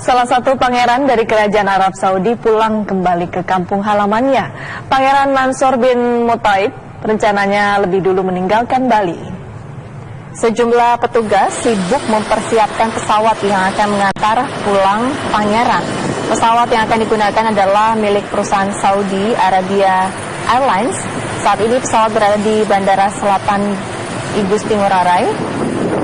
Salah satu pangeran dari Kerajaan Arab Saudi pulang kembali ke kampung halamannya. Pangeran Mansur bin Mutaib rencananya lebih dulu meninggalkan Bali. Sejumlah petugas sibuk mempersiapkan pesawat yang akan mengantar pulang pangeran. Pesawat yang akan digunakan adalah milik perusahaan Saudi Arabia Airlines. Saat ini pesawat berada di Bandara Selatan Igusti Ngurah Rai.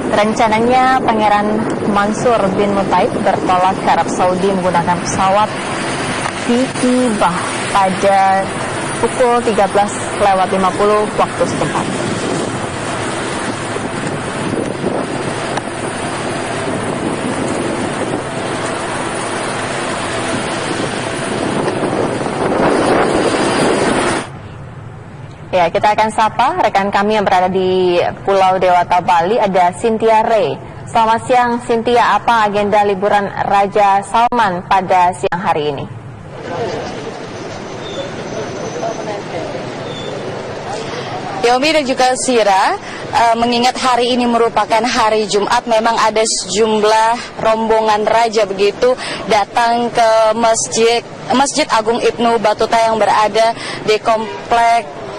Rencananya Pangeran Mansur bin Mutaib bertolak ke Arab Saudi menggunakan pesawat Fikibah pada pukul 13.50 waktu setempat. Ya, kita akan sapa rekan kami yang berada di Pulau Dewata, Bali, ada Cynthia Ray. Selamat siang, Cynthia. Apa agenda liburan Raja Salman pada siang hari ini? Yomi dan juga Sira, mengingat hari ini merupakan hari Jumat, memang ada sejumlah rombongan raja begitu datang ke Masjid Agung Ibnu Battuta yang berada di komplek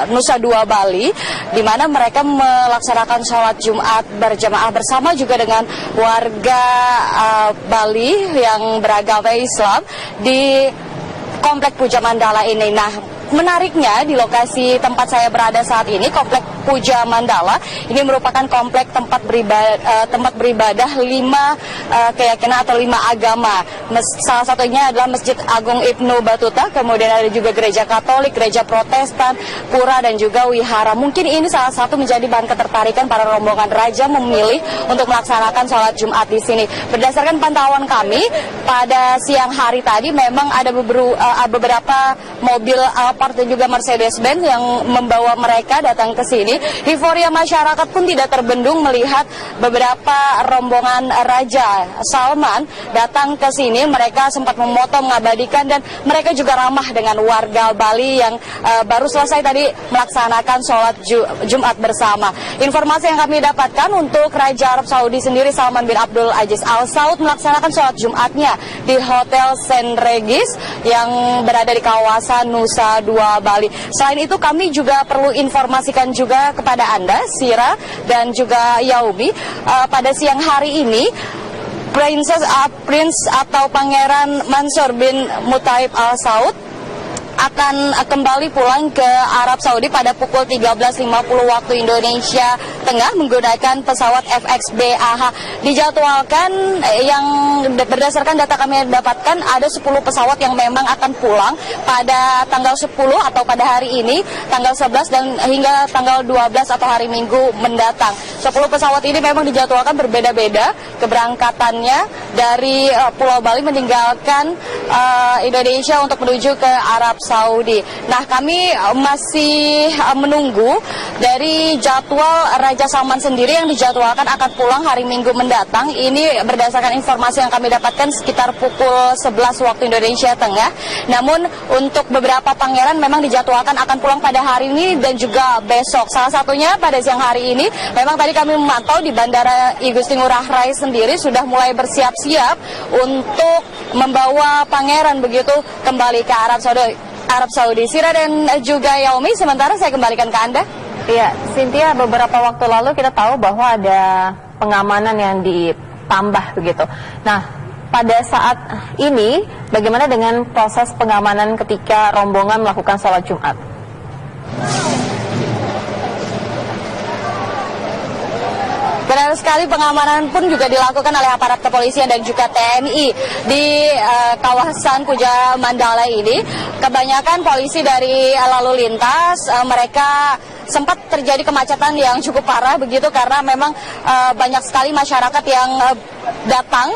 Nusa Dua Bali, di mana mereka melaksanakan sholat Jumat berjamaah bersama juga dengan warga Bali yang beragama Islam di komplek Puja Mandala ini. Nah, menariknya di lokasi tempat saya berada saat ini, komplek Puja Mandala ini merupakan komplek tempat beribadah 5 keyakinan atau 5 agama. Salah satunya adalah Masjid Agung Ibnu Battuta, kemudian ada juga gereja Katolik, gereja Protestan, pura dan juga wihara. Mungkin ini salah satu menjadi bahan ketertarikan para rombongan raja memilih untuk melaksanakan sholat Jumat di sini. Berdasarkan pantauan kami pada siang hari tadi, memang ada beberapa mobil Alphard dan juga Mercedes-Benz yang membawa mereka datang ke sini. Euforia masyarakat pun tidak terbendung melihat beberapa rombongan Raja Salman datang ke sini. Mereka sempat memotong, mengabadikan, dan mereka juga ramah dengan warga Bali yang baru selesai tadi melaksanakan sholat Jumat bersama. Informasi yang kami dapatkan untuk Raja Arab Saudi sendiri, Salman bin Abdul Aziz Al Saud, melaksanakan sholat Jumatnya di Hotel St. Regis yang berada di kawasan Nusa Dua Bali. Selain itu, kami juga perlu informasikan juga kepada Anda, Sira dan juga Yaumi, pada siang hari ini Prince atau Pangeran Mansur bin Mutaib Al Saud akan kembali pulang ke Arab Saudi pada pukul 13.50 waktu Indonesia Tengah menggunakan pesawat FXBAH. Dijadwalkan, yang berdasarkan data kami dapatkan, ada 10 pesawat yang memang akan pulang pada tanggal 10 atau pada hari ini, tanggal 11 dan hingga tanggal 12 atau hari Minggu mendatang. 10 pesawat ini memang dijadwalkan berbeda-beda keberangkatannya dari Pulau Bali meninggalkan Indonesia untuk menuju ke Arab Saudi. Nah, kami masih menunggu dari jadwal Raja Salman sendiri yang dijadwalkan akan pulang hari Minggu mendatang. Ini berdasarkan informasi yang kami dapatkan sekitar pukul 11 waktu Indonesia Tengah. Namun untuk beberapa pangeran memang dijadwalkan akan pulang pada hari ini dan juga besok. Salah satunya pada siang hari ini, memang tadi kami memantau di Bandara Igusti Ngurah Rai sendiri sudah mulai bersiap-siap untuk membawa pangeran begitu kembali ke Arab Saudi. Sira dan juga Yaumi, sementara saya kembalikan ke Anda. Iya, Cynthia, beberapa waktu lalu kita tahu bahwa ada pengamanan yang ditambah begitu. Nah, pada saat ini bagaimana dengan proses pengamanan ketika rombongan melakukan sholat Jumat? Benar sekali, pengamanan pun juga dilakukan oleh aparat kepolisian dan juga TNI di kawasan Puja Mandala ini. Kebanyakan polisi dari lalu lintas, mereka sempat terjadi kemacetan yang cukup parah begitu karena memang banyak sekali masyarakat yang datang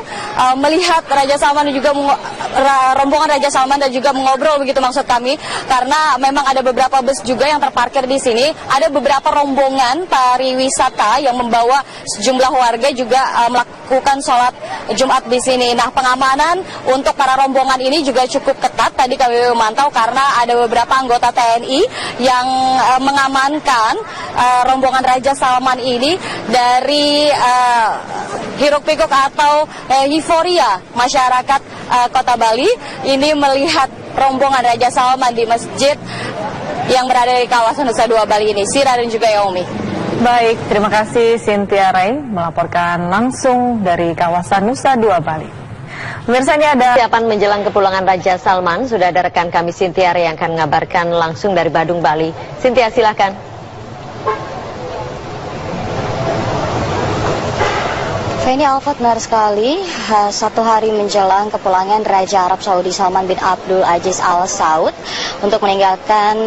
melihat Raja Salman dan juga rombongan Raja Salman dan juga mengobrol begitu maksud kami, karena memang ada beberapa bus juga yang terparkir di sini. Ada beberapa rombongan pariwisata yang membawa sejumlah warga juga melakukan sholat Jumat di sini. Nah, pengamanan untuk para rombongan ini juga cukup ketat. Tadi kami memantau karena ada beberapa anggota TNI yang mengamankan rombongan Raja Salman ini dari hiruk pikuk atau euforia masyarakat Kota Bali ini melihat rombongan Raja Salman di masjid yang berada di kawasan Nusa Dua Bali ini. Sira dan juga Yaomi. Baik, terima kasih Cynthia Ray melaporkan langsung dari kawasan Nusa Dua Bali. Pemirsa, ini ada persiapan menjelang kepulangan Raja Salman. Sudah ada rekan kami Cynthia Ray yang akan mengabarkan langsung dari Badung, Bali. Cynthia, silakan. Feni, Alfat, benar sekali. Satu hari menjelang kepulangan Raja Arab Saudi Salman bin Abdul Aziz Al Saud untuk meninggalkan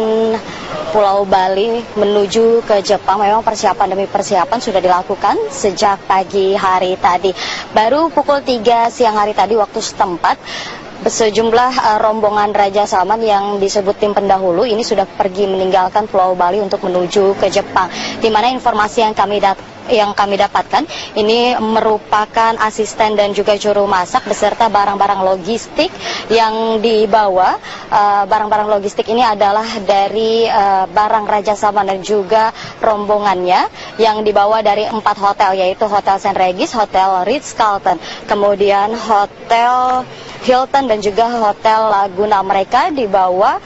Pulau Bali menuju ke Jepang, memang persiapan demi persiapan sudah dilakukan sejak pagi hari tadi. Baru pukul 3 siang hari tadi waktu setempat, sejumlah rombongan Raja Salman yang disebut tim pendahulu ini sudah pergi meninggalkan Pulau Bali untuk menuju ke Jepang. Di mana informasi yang kami dapatkan ini merupakan asisten dan juga juru masak beserta barang-barang logistik yang dibawa. Barang-barang logistik ini adalah dari barang Raja Salman dan juga rombongannya yang dibawa dari 4 hotel, yaitu Hotel St. Regis, Hotel Ritz-Carlton, kemudian Hotel Hilton dan juga Hotel Laguna. Mereka dibawa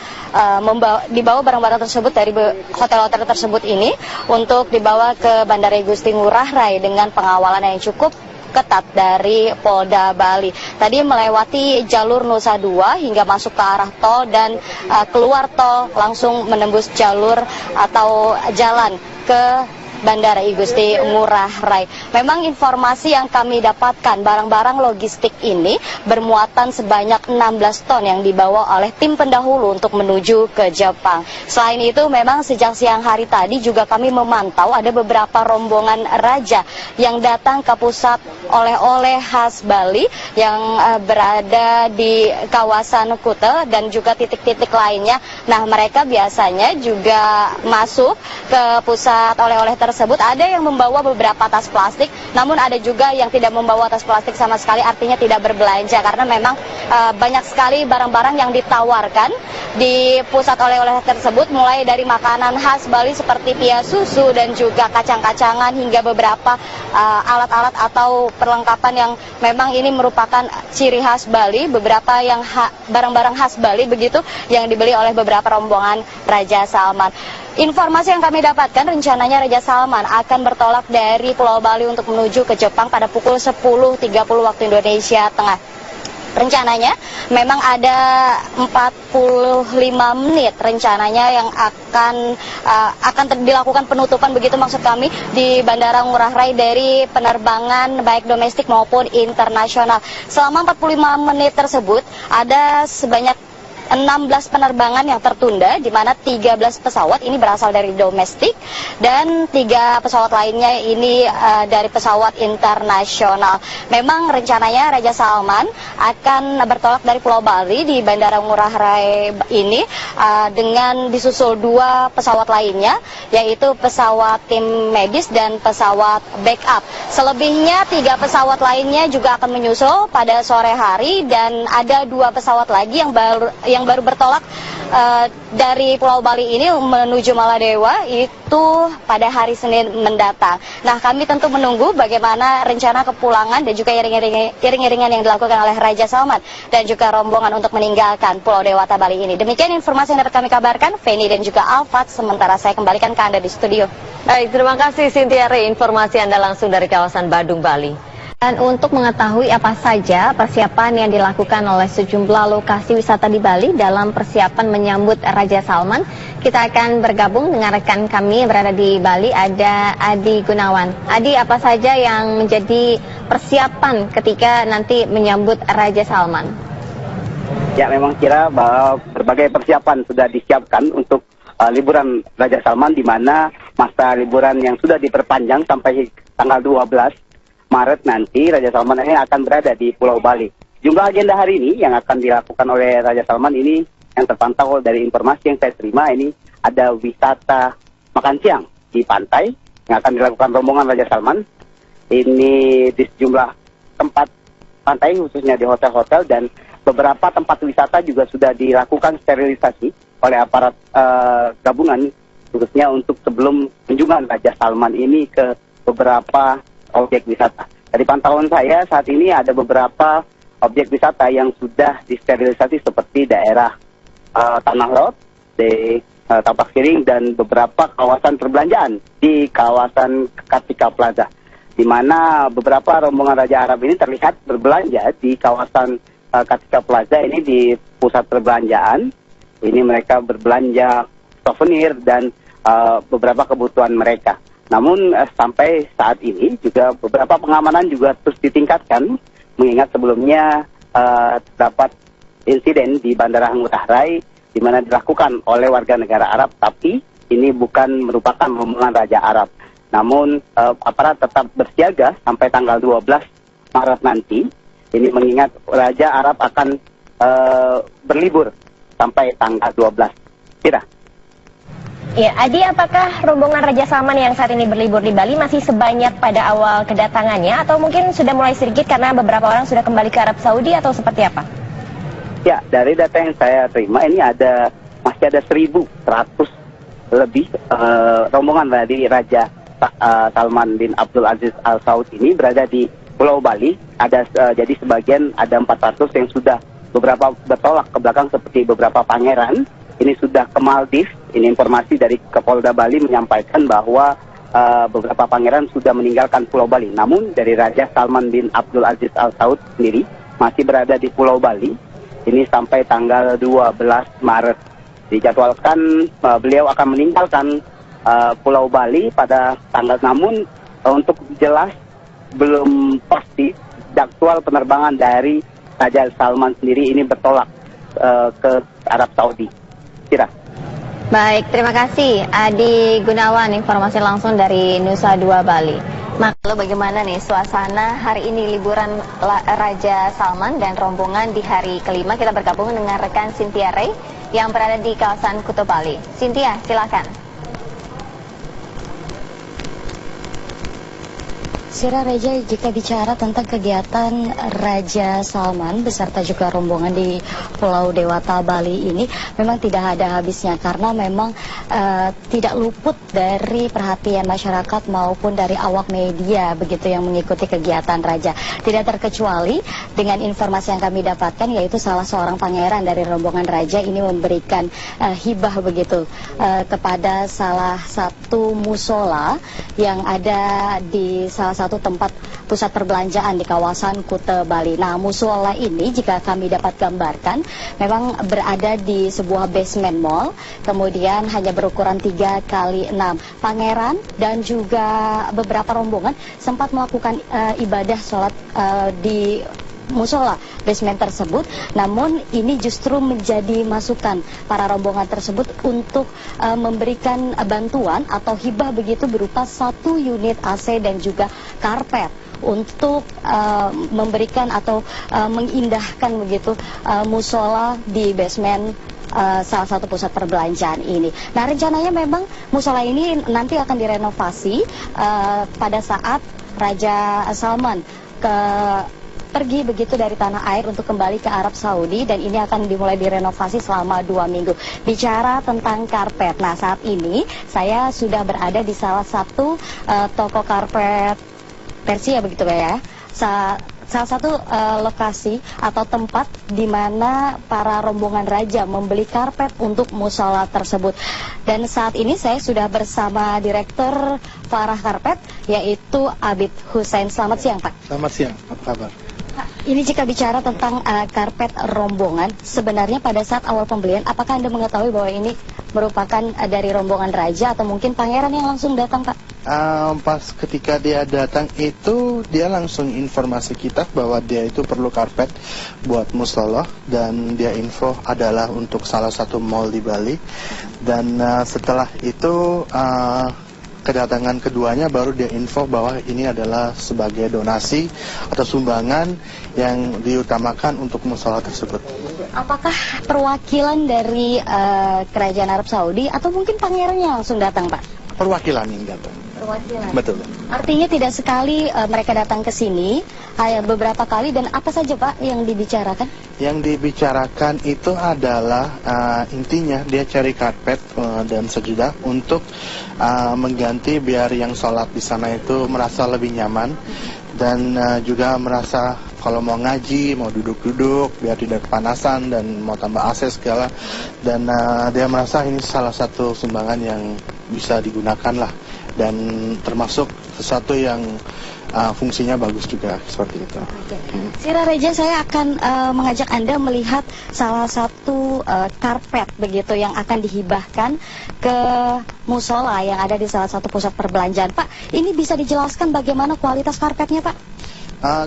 barang-barang tersebut dari hotel-hotel tersebut ini untuk dibawa ke Bandara Igusti Ngurah Rai dengan pengawalan yang cukup ketat dari Polda Bali. Tadi melewati jalur Nusa Dua hingga masuk ke arah tol dan keluar tol langsung menembus jalur atau jalan ke Bandara Igusti Ngurah Rai. Memang informasi yang kami dapatkan, barang-barang logistik ini bermuatan sebanyak 16 ton yang dibawa oleh tim pendahulu untuk menuju ke Jepang. Selain itu, memang sejak siang hari tadi juga kami memantau ada beberapa rombongan raja yang datang ke pusat oleh-oleh khas Bali yang berada di kawasan Kuta dan juga titik-titik lainnya. Nah, mereka biasanya juga masuk ke pusat oleh-oleh tersebut. Ada yang membawa beberapa tas plastik, namun ada juga yang tidak membawa tas plastik sama sekali, artinya tidak berbelanja, karena memang banyak sekali barang-barang yang ditawarkan di pusat oleh-oleh tersebut, mulai dari makanan khas Bali seperti pia susu dan juga kacang-kacangan hingga beberapa alat-alat atau perlengkapan yang memang ini merupakan ciri khas Bali, beberapa yang barang-barang khas Bali begitu yang dibeli oleh beberapa rombongan Raja Salman. Informasi yang kami dapatkan, rencananya Raja Salman akan bertolak dari Pulau Bali untuk menuju ke Jepang pada pukul 10.30 waktu Indonesia Tengah. Rencananya memang ada 45 menit rencananya yang akan dilakukan penutupan, begitu maksud kami, di Bandara Ngurah Rai dari penerbangan baik domestik maupun internasional. Selama 45 menit tersebut ada sebanyak 16 penerbangan yang tertunda, di mana 13 pesawat ini berasal dari domestik dan 3 pesawat lainnya ini dari pesawat internasional. Memang rencananya Raja Salman akan bertolak dari Pulau Bali di Bandara Ngurah Rai ini dengan disusul 2 pesawat lainnya, yaitu pesawat tim medis dan pesawat backup. Selebihnya 3 pesawat lainnya juga akan menyusul pada sore hari, dan ada 2 pesawat lagi yang baru bertolak dari Pulau Bali ini menuju Maladewa itu pada hari Senin mendatang. Nah, kami tentu menunggu bagaimana rencana kepulangan dan juga iring-iringan yang dilakukan oleh Raja Salman dan juga rombongan untuk meninggalkan Pulau Dewata Bali ini. Demikian informasi yang dapat kami kabarkan, Feni dan juga Alfat. Sementara saya kembalikan ke Anda di studio. Baik, terima kasih Cynthia Ray, informasi Anda langsung dari kawasan Badung, Bali. Dan untuk mengetahui apa saja persiapan yang dilakukan oleh sejumlah lokasi wisata di Bali dalam persiapan menyambut Raja Salman, kita akan bergabung dengan rekan kami yang berada di Bali, ada Adi Gunawan. Adi, apa saja yang menjadi persiapan ketika nanti menyambut Raja Salman? Ya, memang kira bahwa berbagai persiapan sudah disiapkan untuk liburan Raja Salman, di mana masa liburan yang sudah diperpanjang sampai tanggal 12 Maret nanti Raja Salman ini akan berada di Pulau Bali. Jumlah agenda hari ini yang akan dilakukan oleh Raja Salman ini yang terpantau dari informasi yang saya terima, ini ada wisata makan siang di pantai yang akan dilakukan rombongan Raja Salman. Ini di sejumlah tempat pantai, khususnya di hotel-hotel, dan beberapa tempat wisata juga sudah dilakukan sterilisasi oleh aparat gabungan, khususnya untuk sebelum kunjungan Raja Salman ini ke beberapa objek wisata. Dari pantauan saya saat ini ada beberapa objek wisata yang sudah disterilisasi seperti daerah Tanah Lot, di Tapak Siring, dan beberapa kawasan perbelanjaan di kawasan Kartika Plaza, di mana beberapa rombongan Raja Arab ini terlihat berbelanja di kawasan Kartika Plaza ini, di pusat perbelanjaan. Ini mereka berbelanja souvenir dan beberapa kebutuhan mereka. Namun sampai saat ini juga beberapa pengamanan juga terus ditingkatkan, mengingat sebelumnya terdapat insiden di Bandara Ngurah Rai di mana dilakukan oleh warga negara Arab, tapi ini bukan merupakan rombongan Raja Arab. Namun aparat tetap bersiaga sampai tanggal 12 Maret nanti. Ini mengingat Raja Arab akan berlibur sampai tanggal 12. Kira. Ya, Adi, apakah rombongan Raja Salman yang saat ini berlibur di Bali masih sebanyak pada awal kedatangannya, atau mungkin sudah mulai sedikit karena beberapa orang sudah kembali ke Arab Saudi, atau seperti apa? Ya, dari data yang saya terima ini masih ada 1.100 lebih rombongan dari Raja Salman bin Abdul Aziz Al Saud ini berada di Pulau Bali. Jadi sebagian ada 400 yang sudah beberapa bertolak ke belakang, seperti beberapa pangeran ini sudah ke Maldives. Ini informasi dari Kapolda Bali menyampaikan bahwa beberapa pangeran sudah meninggalkan Pulau Bali. Namun dari Raja Salman bin Abdul Aziz Al Saud sendiri masih berada di Pulau Bali. Ini sampai tanggal 12 Maret. Dijadwalkan beliau akan meninggalkan Pulau Bali pada tanggal, namun untuk jelas belum pasti jadwal penerbangan dari Raja Salman sendiri ini bertolak ke Arab Saudi. Kira. Baik, terima kasih Adi Gunawan, informasi langsung dari Nusa Dua Bali. Lalu bagaimana nih suasana hari ini liburan Raja Salman dan rombongan di hari kelima? Kita bergabung dengan rekan Cynthia Ray yang berada di kawasan Kuta Bali. Cynthia, silakan. Sira Reja, jika bicara tentang kegiatan Raja Salman beserta juga rombongan di Pulau Dewata Bali ini memang tidak ada habisnya, karena memang tidak luput dari perhatian masyarakat maupun dari awak media begitu yang mengikuti kegiatan Raja. Tidak terkecuali dengan informasi yang kami dapatkan, yaitu salah seorang pangeran dari rombongan Raja ini memberikan hibah begitu kepada salah satu musola yang ada di salah satu tempat pusat perbelanjaan di kawasan Kuta Bali. Nah, musola ini jika kami dapat gambarkan memang berada di sebuah basement mall, kemudian hanya berukuran 3x6. Pangeran dan juga beberapa rombongan sempat melakukan ibadah sholat di musola basement tersebut, namun ini justru menjadi masukan para rombongan tersebut untuk memberikan bantuan atau hibah begitu berupa 1 unit AC dan juga karpet untuk memberikan atau mengindahkan begitu musola di basement salah satu pusat perbelanjaan ini. Nah, rencananya memang musola ini nanti akan direnovasi pada saat Raja Salman pergi begitu dari tanah air untuk kembali ke Arab Saudi, dan ini akan dimulai direnovasi selama 2 minggu. Bicara tentang karpet, nah saat ini saya sudah berada di salah satu toko karpet Persia begitu ya. Salah satu lokasi atau tempat di mana para rombongan Raja membeli karpet untuk musola tersebut. Dan saat ini saya sudah bersama Direktur Farah Karpet, yaitu Abid Hussein. Selamat siang, Pak. Selamat siang, apa kabar? Ini jika bicara tentang karpet rombongan, sebenarnya pada saat awal pembelian, apakah Anda mengetahui bahwa ini merupakan dari rombongan Raja atau mungkin pangeran yang langsung datang, Pak? Pas ketika dia datang itu, dia langsung informasi kita bahwa dia itu perlu karpet buat musola, dan dia info adalah untuk salah satu mall di Bali. Dan setelah itu kedatangan keduanya baru dia info bahwa ini adalah sebagai donasi atau sumbangan yang diutamakan untuk musola tersebut. Apakah perwakilan dari kerajaan Arab Saudi atau mungkin pangerannya langsung datang, Pak? Perwakilan yang datang. Perwakilan. Betul. Artinya tidak sekali mereka datang ke sini, hanya beberapa kali. Dan apa saja, Pak, yang dibicarakan? Yang dibicarakan itu adalah intinya dia cari karpet dan sejudah untuk mengganti biar yang sholat di sana itu merasa lebih nyaman. dan juga merasa kalau mau ngaji, mau duduk-duduk biar tidak kepanasan dan mau tambah AC segala, dan dia merasa ini salah satu sumbangan yang bisa digunakan lah, dan termasuk sesuatu yang fungsinya bagus juga seperti itu. Sira Reja, saya akan mengajak Anda melihat salah satu karpet begitu yang akan dihibahkan ke musola yang ada di salah satu pusat perbelanjaan. Pak, ini bisa dijelaskan bagaimana kualitas karpetnya, Pak?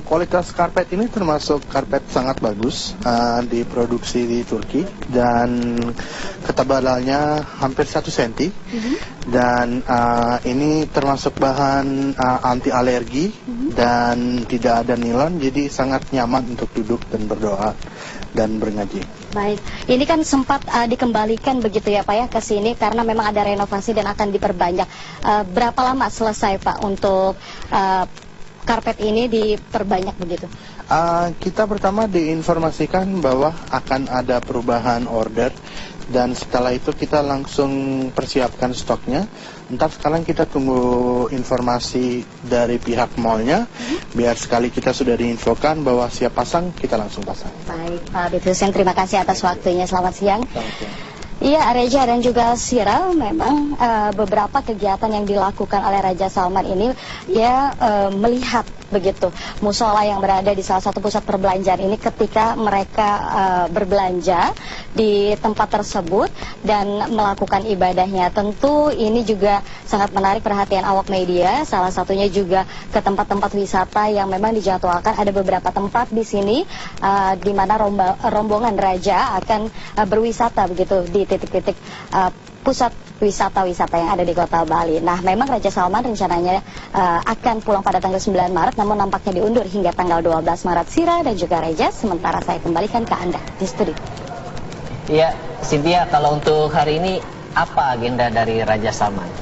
Kualitas karpet ini termasuk karpet sangat bagus, diproduksi di Turki, dan ketebalannya hampir 1 cm, dan ini termasuk bahan anti alergi dan tidak ada nilon, jadi sangat nyaman untuk duduk dan berdoa dan berngaji. Baik, ini kan sempat dikembalikan begitu ya Pak ya ke sini karena memang ada renovasi dan akan diperbanyak. Berapa lama selesai Pak untuk karpet ini diperbanyak begitu? Kita pertama diinformasikan bahwa akan ada perubahan order, dan setelah itu kita langsung persiapkan stoknya. Ntar sekarang kita tunggu informasi dari pihak mallnya, biar sekali kita sudah diinfokan bahwa siap pasang, kita langsung pasang. Baik Pak Bithusen, terima kasih atas waktunya. Selamat siang. Selamat siang. Iya, Reja dan juga Sira, memang beberapa kegiatan yang dilakukan oleh Raja Salman ini ya melihat begitu musola yang berada di salah satu pusat perbelanjaan ini ketika mereka berbelanja di tempat tersebut dan melakukan ibadahnya. Tentu ini juga sangat menarik perhatian awak media, salah satunya juga ke tempat-tempat wisata yang memang dijadwalkan. Ada beberapa tempat di sini di mana rombongan Raja akan berwisata begitu di titik-titik pusat wisata-wisata yang ada di kota Bali. Nah, memang Raja Salman rencananya akan pulang pada tanggal 9 Maret, namun nampaknya diundur hingga tanggal 12 Maret. Sira dan juga Reja, sementara saya kembalikan ke Anda di studio. Iya, Cynthia, kalau untuk hari ini apa agenda dari Raja Salman?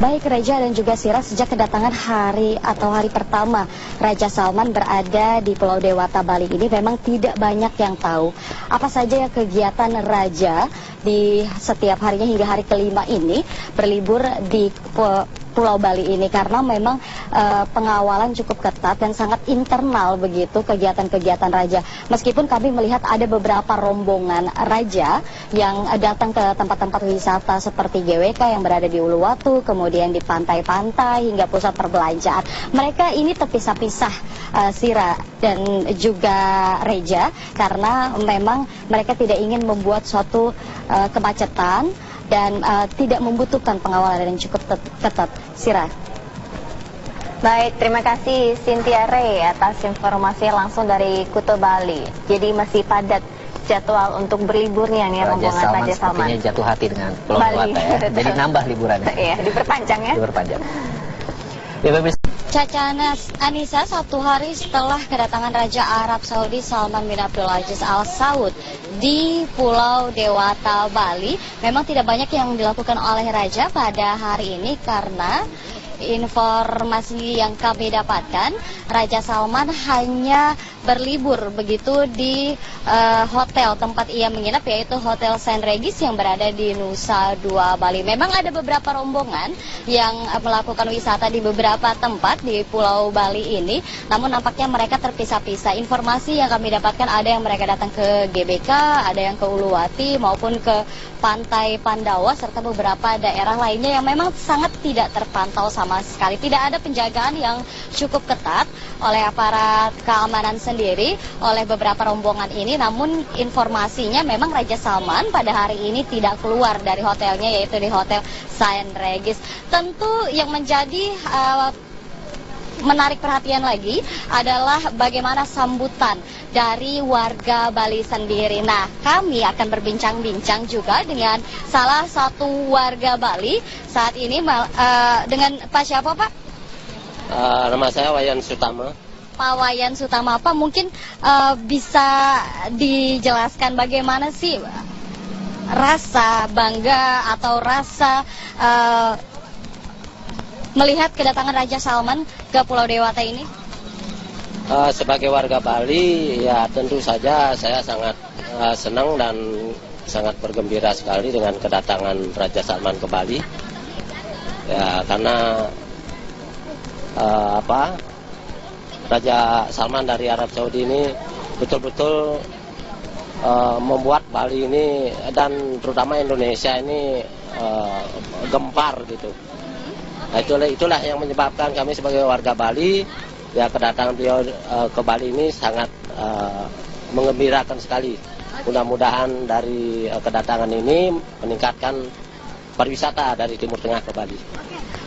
Baik Reja dan juga Sira, sejak kedatangan hari pertama Raja Salman berada di Pulau Dewata Bali ini memang tidak banyak yang tahu apa saja kegiatan Raja di setiap harinya hingga hari kelima ini berlibur di Pulau Bali ini, karena memang pengawalan cukup ketat dan sangat internal begitu kegiatan-kegiatan Raja. Meskipun kami melihat ada beberapa rombongan Raja yang datang ke tempat-tempat wisata seperti GWK yang berada di Uluwatu, kemudian di pantai-pantai hingga pusat perbelanjaan. Mereka ini terpisah-pisah, Sira dan juga Reja, karena memang mereka tidak ingin membuat suatu kemacetan dan tidak membutuhkan pengawalan yang cukup ketat. Sira. Baik, terima kasih Cynthia Ray atas informasi langsung dari Kuta Bali. Jadi masih padat jadwal untuk berliburnya nih rombongan Raja Salman. Sepertinya jatuh hati dengan Pulau Dewata ya. Jadi nambah liburannya. Iya, diperpanjang ya. Diperpanjang. Ya, Caca Anissa, 1 hari setelah kedatangan Raja Arab Saudi Salman bin Abdulaziz Al Saud di Pulau Dewata Bali, memang tidak banyak yang dilakukan oleh Raja pada hari ini karena informasi yang kami dapatkan, Raja Salman hanya berlibur begitu di hotel tempat ia menginap, yaitu Hotel Saint Regis yang berada di Nusa Dua Bali. Memang ada beberapa rombongan yang melakukan wisata di beberapa tempat di Pulau Bali ini, namun nampaknya mereka terpisah-pisah. Informasi yang kami dapatkan ada yang mereka datang ke GBK, ada yang ke Uluwati maupun ke Pantai Pandawa serta beberapa daerah lainnya yang memang sangat tidak terpantau sama sekali. Tidak ada penjagaan yang cukup ketat oleh aparat keamanan sendiri oleh beberapa rombongan ini, namun informasinya memang Raja Salman pada hari ini tidak keluar dari hotelnya, yaitu di Hotel Saint Regis. Tentu yang menjadi menarik perhatian lagi adalah bagaimana sambutan dari warga Bali sendiri. Nah, kami akan berbincang-bincang juga dengan salah satu warga Bali saat ini dengan Pak siapa Pak? Nama saya Wayan Sutama. Pak Wayan Sutama, Pak mungkin bisa dijelaskan bagaimana sih rasa bangga atau rasa melihat kedatangan Raja Salman ke Pulau Dewata ini? Sebagai warga Bali, ya tentu saja saya sangat senang dan sangat bergembira sekali dengan kedatangan Raja Salman ke Bali. Ya karena Raja Salman dari Arab Saudi ini betul-betul membuat Bali ini dan terutama Indonesia ini gempar gitu. Nah, itulah yang menyebabkan kami sebagai warga Bali, ya kedatangan beliau ke Bali ini sangat menggembirakan sekali. Mudah-mudahan dari kedatangan ini meningkatkan pariwisata dari Timur Tengah ke Bali.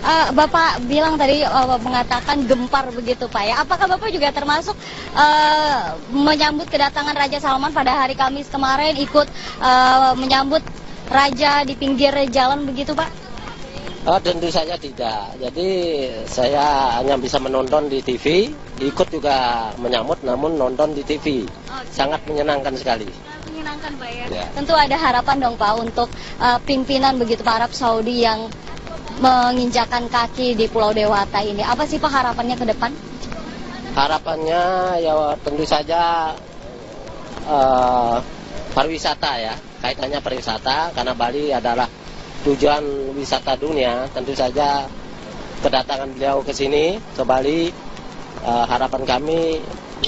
Bapak bilang tadi mengatakan gempar begitu Pak ya. Apakah Bapak juga termasuk menyambut kedatangan Raja Salman pada hari Kamis kemarin, ikut menyambut Raja di pinggir jalan begitu Pak? Tentu saja tidak. Jadi saya hanya bisa menonton di TV, ikut juga menyambut namun nonton di TV. Sangat menyenangkan sekali. Menyenangkan Pak ya. Tentu ada harapan dong Pak untuk pimpinan begitu Pak Arab Saudi yang menginjakan kaki di Pulau Dewata ini. Apa sih Pak harapannya ke depan? Harapannya ya tentu saja pariwisata ya. Kaitannya pariwisata karena Bali adalah tujuan wisata dunia. Tentu saja kedatangan beliau ke sini, ke Bali, harapan kami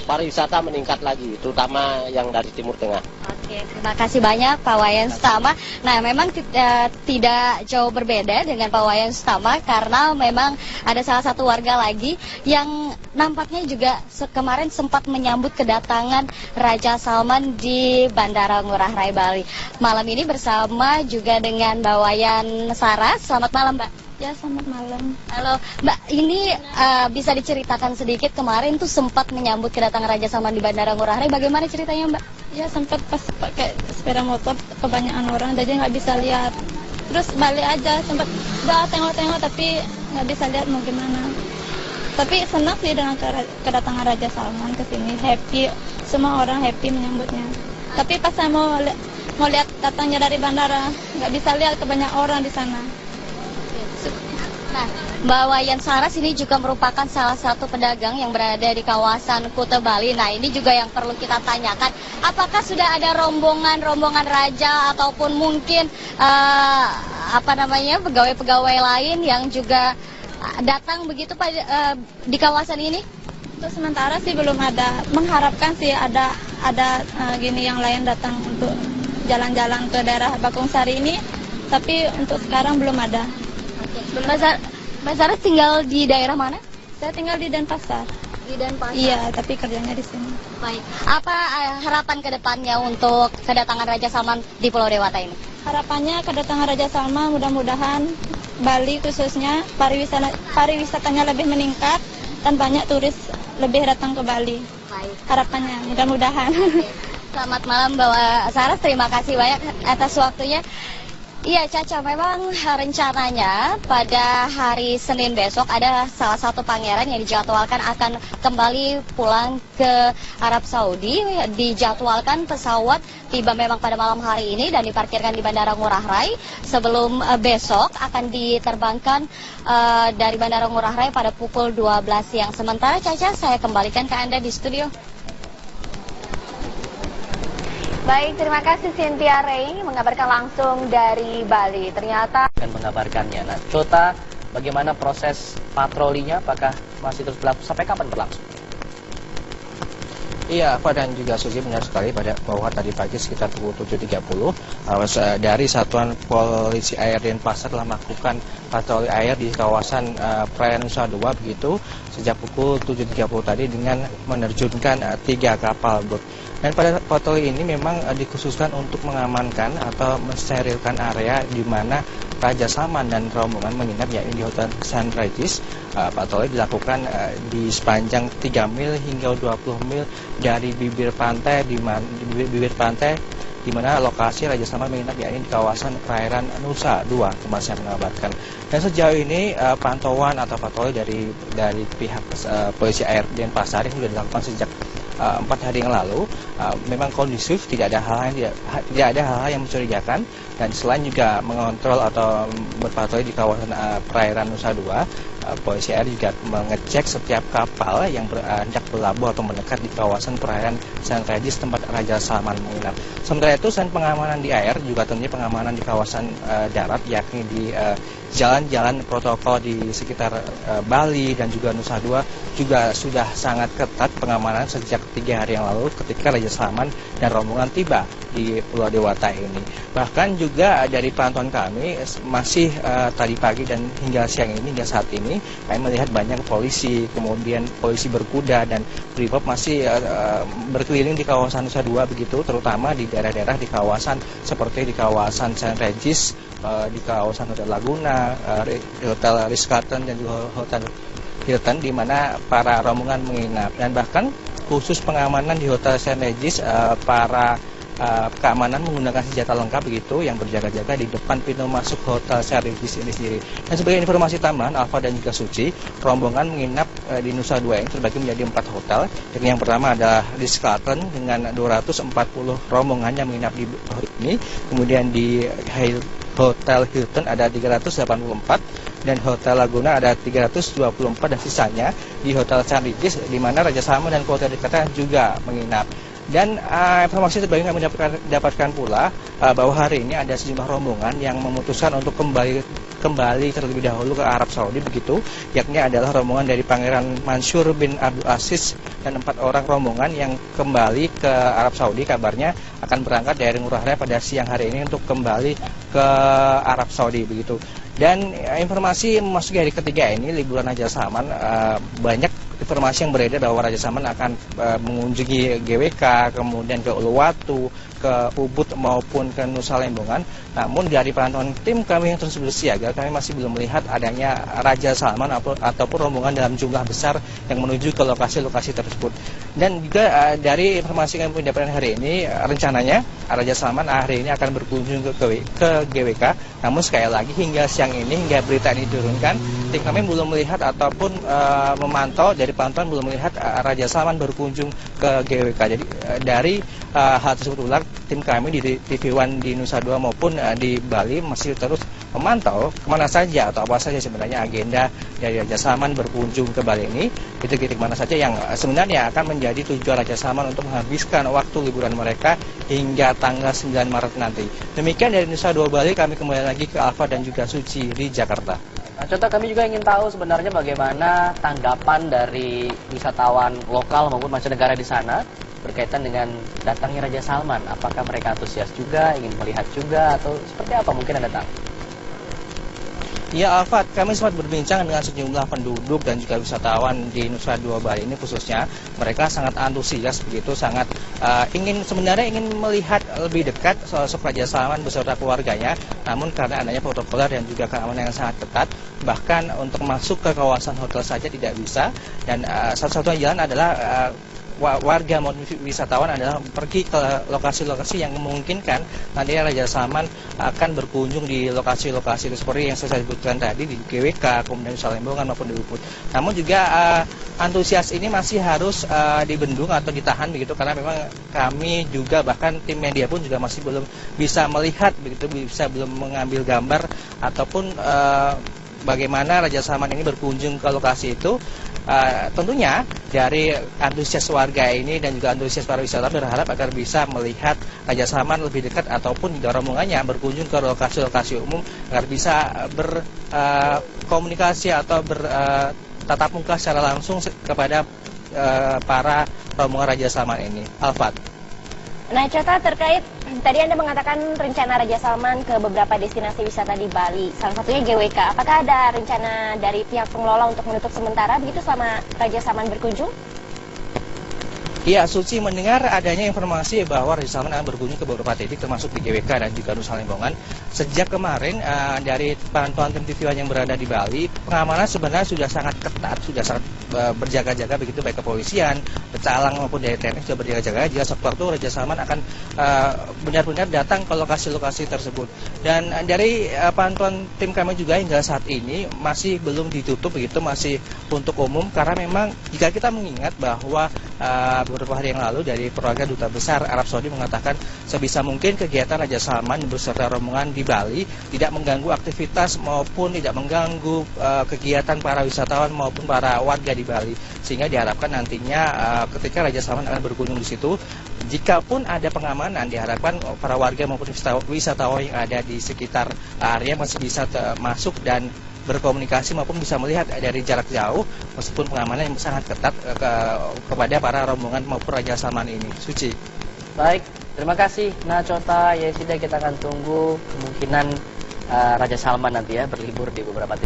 pariwisata meningkat lagi, terutama yang dari Timur Tengah. Oke, terima kasih banyak Pak Wayan Sutama. Nah, memang tidak jauh berbeda dengan Pak Wayan Sutama karena memang ada salah satu warga lagi yang nampaknya juga kemarin sempat menyambut kedatangan Raja Salman di Bandara Ngurah Rai Bali. Malam ini bersama juga dengan Mbak Wayan Saras. Selamat malam Mbak. Ya, selamat malam. Halo, Mbak. Ini bisa diceritakan sedikit kemarin tuh sempat menyambut kedatangan Raja Salman di Bandara Ngurah Rai. Bagaimana ceritanya, Mbak? Ya, sempat pas pakai sepeda motor kebanyakan orang, jadi nggak bisa lihat. Terus balik aja, sempat udah tengok-tengok tapi nggak bisa lihat mau gimana. Tapi senang sih dengan kedatangan Raja Salman ke sini, happy. Semua orang happy menyambutnya. Tapi pas saya mau lihat datangnya dari bandara, nggak bisa lihat kebanyakan orang di sana. Nah, Mbak Wayan Saras ini juga merupakan salah satu pedagang yang berada di kawasan Kuta Bali. Nah, ini juga yang perlu kita tanyakan. Apakah sudah ada rombongan raja ataupun mungkin pegawai-pegawai lain yang juga datang begitu Pak di kawasan ini? Untuk sementara sih belum ada. Mengharapkan sih ada gini yang lain datang untuk jalan-jalan ke daerah Bakung Sari ini. Tapi untuk sekarang belum ada. Mbak Saras tinggal di daerah mana? Saya tinggal di Denpasar. Di Denpasar? Iya, tapi kerjanya di sini. Baik. Apa harapan ke depannya untuk kedatangan Raja Salman di Pulau Dewata ini? Harapannya kedatangan Raja Salman mudah-mudahan Bali khususnya pariwisatanya lebih meningkat dan banyak turis lebih datang ke Bali. Baik. Harapannya mudah-mudahan. Selamat malam Mbak Saras, terima kasih banyak atas waktunya. Iya Caca, memang rencananya pada hari Senin besok ada salah satu pangeran yang dijadwalkan akan kembali pulang ke Arab Saudi. Dijadwalkan pesawat tiba memang pada malam hari ini dan diparkirkan di Bandara Ngurah Rai. Sebelum besok akan diterbangkan dari Bandara Ngurah Rai pada pukul 12 siang. Sementara Caca, saya kembalikan ke Anda di studio. Baik, terima kasih Cynthia Ray mengabarkan langsung dari Bali. Ternyata akan mengabarkannya. Nah, Cota, bagaimana proses patrolinya? Apakah masih terus berlangsung? Sampai kapan berlangsung? Iya, Pak, dan juga Susi, benar sekali bahwa tadi pagi sekitar pukul 7.30 dari Satuan Polisi Air Denpasar telah melakukan patroli air di kawasan perairan Nusa Dua begitu sejak pukul 7.30 tadi dengan menerjunkan 3 kapal boat. Dan pada patroli ini memang dikhususkan untuk mengamankan atau mensterilkan area di mana Raja Salman dan rombongan menginap, yakni di Hotel Sunrise. Patroli dilakukan di sepanjang 3 mil hingga 20 mil dari bibir pantai di mana lokasi Raja Salman menginap, yakni di kawasan perairan Nusa Dua, kemarin saya mengabarkan. Dan sejauh ini pantauan atau patroli dari pihak polisi air Denpasar yang sudah dilakukan sejak 4 hari yang lalu memang kondusif, tidak ada hal-hal yang mencurigakan. Dan selain juga mengontrol atau berpatroli di kawasan perairan Nusa Dua, polisi air juga mengecek setiap kapal yang hendak berlabuh atau mendekat di kawasan perairan St. Regis tempat Raja Salman menginap. Sementara itu, selain pengamanan di air, juga tentunya pengamanan di kawasan darat, yakni di jalan-jalan protokol di sekitar Bali dan juga Nusa Dua juga sudah sangat ketat pengamanan sejak 3 hari yang lalu ketika Raja Salman dan rombongan tiba di Pulau Dewata ini. Bahkan juga dari pantauan kami masih tadi pagi dan hingga siang ini, hingga saat ini kami melihat banyak polisi, kemudian polisi berkuda dan Brimob masih berkeliling di kawasan Nusa Dua begitu, terutama di daerah-daerah di kawasan seperti di kawasan St. Regis, di kawasan Hotel Laguna, Hotel Ritz-Carlton dan juga Hotel Hilton, di mana para rombongan menginap. Dan bahkan khusus pengamanan di Hotel St. Regis, para keamanan menggunakan senjata lengkap begitu yang berjaga-jaga di depan pintu masuk Hotel St. Regis ini sendiri. Dan sebagai informasi tambahan, Alfa dan juga Suci, rombongan menginap di Nusa Dua ini terbagi menjadi 4 hotel. Yang pertama adalah Ritz-Carlton dengan 240 rombongan yang menginap di hotel ini. Kemudian di Hotel Hilton ada 384 dan Hotel Laguna ada 324 dan sisanya di Hotel St. Regis di mana Raja Salman dan keluarga dekatnya juga menginap. Dan informasi terbaru kami dapatkan pula bahwa hari ini ada sejumlah rombongan yang memutuskan untuk kembali terlebih dahulu ke Arab Saudi begitu, yakni adalah rombongan dari Pangeran Mansur bin Abdul Aziz dan 4 orang rombongan yang kembali ke Arab Saudi. Kabarnya akan berangkat dari Ngurah Rai pada siang hari ini untuk kembali ke Arab Saudi begitu. Dan informasi memasuki hari ketiga ini liburan Raja Salman, banyak informasi yang beredar bahwa Raja Salman akan mengunjungi GWK, kemudian ke Uluwatu, ke Ubud maupun ke Nusa Lembongan. Namun dari pantauan tim kami yang terus bersiaga, kami masih belum melihat adanya Raja Salman ataupun rombongan dalam jumlah besar yang menuju ke lokasi-lokasi tersebut. Dan juga dari informasi yang kami dapatkan hari ini, rencananya Raja Salman hari ini akan berkunjung ke GWK. Namun sekali lagi hingga siang ini, hingga berita ini diturunkan, tim kami belum melihat ataupun memantau, dari pantauan belum melihat Raja Salman berkunjung ke GWK. Jadi dari hal tersebut ulang, tim kami di TV One di Nusa Dua maupun di Bali masih terus memantau kemana saja atau apa saja sebenarnya agenda dari Raja Salman berkunjung ke Bali ini, titik-titik mana saja yang sebenarnya akan menjadi tujuan Raja Salman untuk menghabiskan waktu liburan mereka hingga tanggal 9 Maret nanti. Demikian dari Nusa Dua Bali, kami kembali lagi ke Alfa dan juga Suci di Jakarta. Contoh kami juga ingin tahu sebenarnya bagaimana tanggapan dari wisatawan lokal maupun mancanegara di sana berkaitan dengan datangnya Raja Salman. Apakah mereka antusias juga, ingin melihat juga, atau seperti apa? Mungkin Anda tahu. Ya Alfat, kami sempat berbincang dengan sejumlah penduduk dan juga wisatawan di Nusa Dua Bali ini khususnya. Mereka sangat antusias begitu, sangat ingin melihat lebih dekat sosok Raja Salman beserta keluarganya. Namun karena adanya protokol dan juga keamanan yang sangat ketat, bahkan untuk masuk ke kawasan hotel saja tidak bisa. Dan satu-satunya jalan adalah warga maupun wisatawan adalah pergi ke lokasi-lokasi yang memungkinkan nanti Raja Salman akan berkunjung di lokasi-lokasi itu seperti yang saya sebutkan tadi di GWK, kemudian Nusa Lembongan maupun di Ubud. Namun juga antusias ini masih harus dibendung atau ditahan begitu, karena memang kami juga bahkan tim media pun juga masih belum bisa melihat begitu, belum mengambil gambar ataupun bagaimana Raja Salman ini berkunjung ke lokasi itu. Tentunya dari antusias warga ini dan juga antusias para wisatawan berharap agar bisa melihat Raja Salman lebih dekat ataupun juga rombongannya berkunjung ke lokasi-lokasi umum agar bisa berkomunikasi atau bertatap muka secara langsung kepada para rombongan Raja Salman ini. Alfat. Nah, Cota, terkait tadi Anda mengatakan rencana Raja Salman ke beberapa destinasi wisata di Bali, salah satunya GWK. Apakah ada rencana dari pihak pengelola untuk menutup sementara begitu selama Raja Salman berkunjung? Ya, Suci, mendengar adanya informasi bahwa Raja Salman akan berkunjung ke beberapa titik termasuk di GWK dan juga Nusa Lembongan. Sejak kemarin dari pantauan tim TV yang berada di Bali, pengamanan sebenarnya sudah sangat ketat, sudah sangat berjaga-jaga begitu, baik kepolisian, pecalang maupun dari TNI sudah berjaga-jaga jika sewaktu Raja Salman akan benar-benar datang ke lokasi-lokasi tersebut. Dan dari pantauan tim kami juga hingga saat ini masih belum ditutup begitu, masih untuk umum, karena memang jika kita mengingat bahwa beberapa hari yang lalu dari perwakilan Duta Besar Arab Saudi mengatakan sebisa mungkin kegiatan Raja Salman beserta rombongan di Bali tidak mengganggu aktivitas maupun tidak mengganggu kegiatan para wisatawan maupun para warga di Bali, sehingga diharapkan nantinya ketika Raja Salman akan berkunjung di situ, jika pun ada pengamanan, diharapkan para warga maupun wisatawan yang ada di sekitar area masih bisa masuk dan berkomunikasi maupun bisa melihat dari jarak jauh meskipun pengamanan yang sangat ketat kepada para rombongan maupun Raja Salman ini. Suci. Baik, terima kasih Nachota Yesida. Kita akan tunggu kemungkinan Raja Salman nanti ya berlibur di beberapa titik.